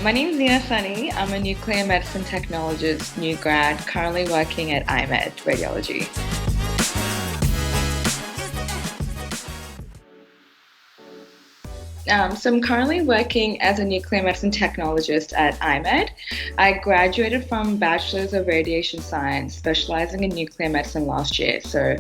My name is Neena. I'm a nuclear medicine technologist, new grad, currently working at IMED Radiology. So I'm currently working as a nuclear medicine technologist at IMED. I graduated from Bachelor's of Radiation Science, specializing in nuclear medicine last year. So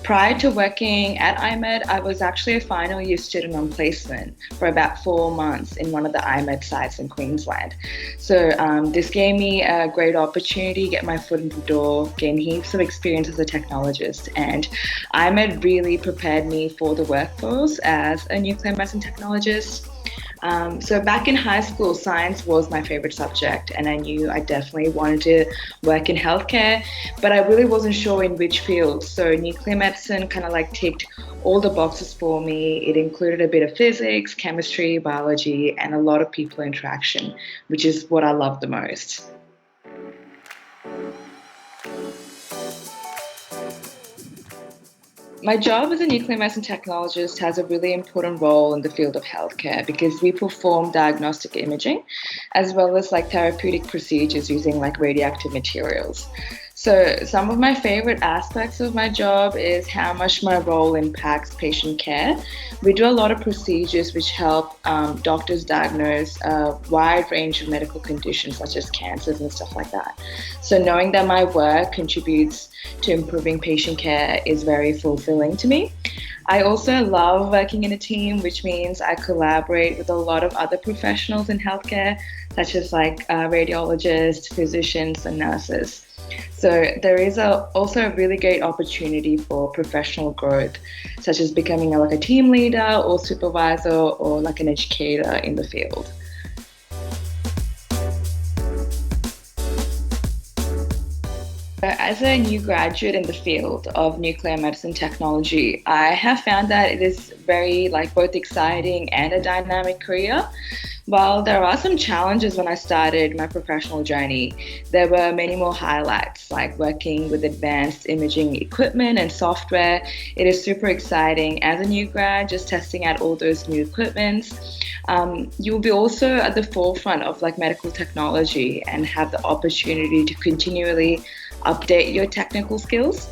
prior to working at IMED, I was actually a final year student on placement for about 4 months in one of the IMED sites in Queensland. So this gave me a great opportunity to get my foot in the door, gain heaps of experience as a technologist, and IMED really prepared me for the workforce as a nuclear medicine technologist. So back in high school, science was my favorite subject, and I knew I definitely wanted to work in healthcare, but I really wasn't sure in which field. So nuclear medicine kind of like ticked all the boxes for me. It included a bit of physics, chemistry, biology, and a lot of people interaction, which is what I love the most. My job as a nuclear medicine technologist has a really important role in the field of healthcare because we perform diagnostic imaging as well as like therapeutic procedures using like radioactive materials. So some of my favorite aspects of my job is how much my role impacts patient care. We do a lot of procedures which help doctors diagnose a wide range of medical conditions such as cancers and stuff like that. So knowing that my work contributes to improving patient care is very fulfilling to me. I also love working in a team, which means I collaborate with a lot of other professionals in healthcare, such as like radiologists, physicians, and nurses. So there is also a really great opportunity for professional growth, such as becoming like a team leader or supervisor or like an educator in the field. As a new graduate in the field of nuclear medicine technology, I have found that it is very like both exciting and a dynamic career. While there are some challenges when I started my professional journey, there were many more highlights, like working with advanced imaging equipment and software. It is super exciting as a new grad, just testing out all those new equipments. You'll be also at the forefront of like medical technology and have the opportunity to continually update your technical skills.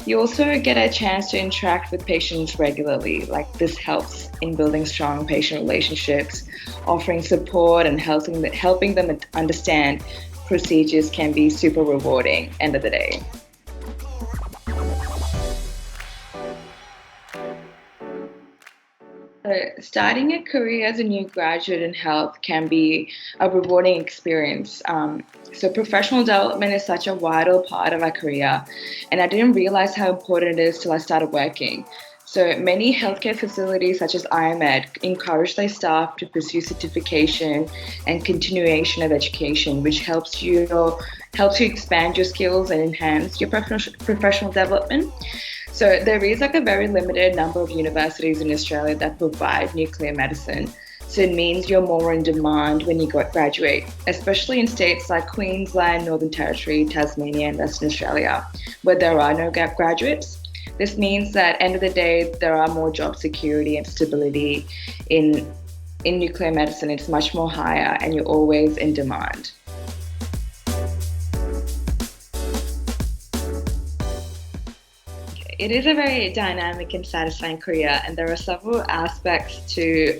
You also get a chance to interact with patients regularly. Like this helps in building strong patient relationships, offering support and helping them understand procedures can be super rewarding end of the day. Starting a career as a new graduate in health can be a rewarding experience. So professional development is such a vital part of our career, and I didn't realize how important it is till I started working. So many healthcare facilities such as IMED encourage their staff to pursue certification and continuation of education, which helps you expand your skills and enhance your professional development. So there is like a very limited number of universities in Australia that provide nuclear medicine. So it means you're more in demand when you graduate, especially in states like Queensland, Northern Territory, Tasmania, and Western Australia, where there are no graduates. This means that end of the day, there are more job security and stability in nuclear medicine. It's much more higher and you're always in demand. It is a very dynamic and satisfying career, and there are several aspects to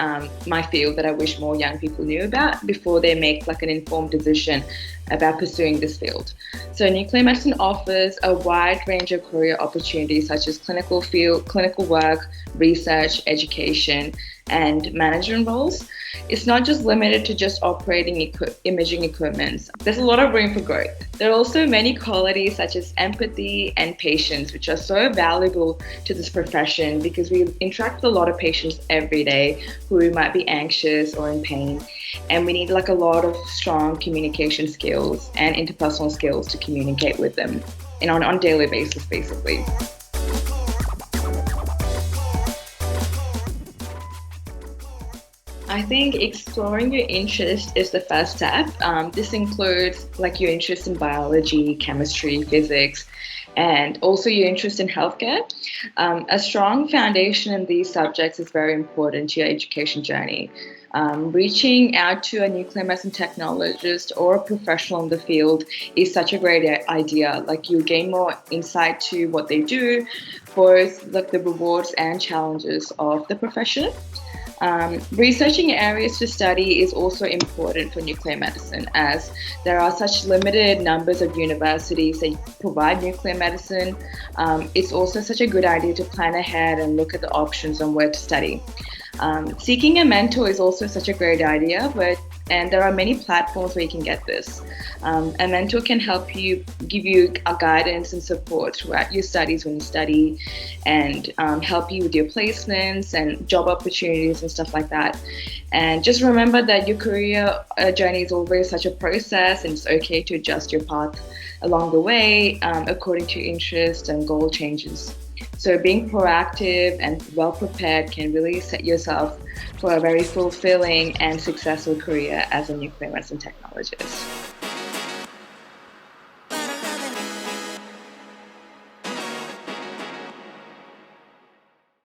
my field that I wish more young people knew about before they make like an informed decision about pursuing this field. So nuclear medicine offers a wide range of career opportunities such as clinical work, research, education, and management roles. It's not just limited to just operating imaging equipment. There's a lot of room for growth. There are also many qualities such as empathy and patience, which are so valuable to this profession because we interact with a lot of patients every day who might be anxious or in pain. And we need like a lot of strong communication skills and interpersonal skills to communicate with them and on a daily basis, basically. I think exploring your interest is the first step. This includes like your interest in biology, chemistry, physics, and also your interest in healthcare. A strong foundation in these subjects is very important to your education journey. Reaching out to a nuclear medicine technologist or a professional in the field is such a great idea. Like you gain more insight to what they do, both like the rewards and challenges of the profession. Researching areas to study is also important for nuclear medicine as there are such limited numbers of universities that provide nuclear medicine. It's also such a good idea to plan ahead and look at the options on where to study. Seeking a mentor is also such a great idea, and there are many platforms where you can get this. A mentor can help you, give you a guidance and support throughout your studies when you study, and help you with your placements and job opportunities and stuff like that. And just remember that your career journey is always such a process, and it's okay to adjust your path along the way according to interest and goal changes. So being proactive and well prepared can really set yourself for a very fulfilling and successful career as a nuclear medicine technologist.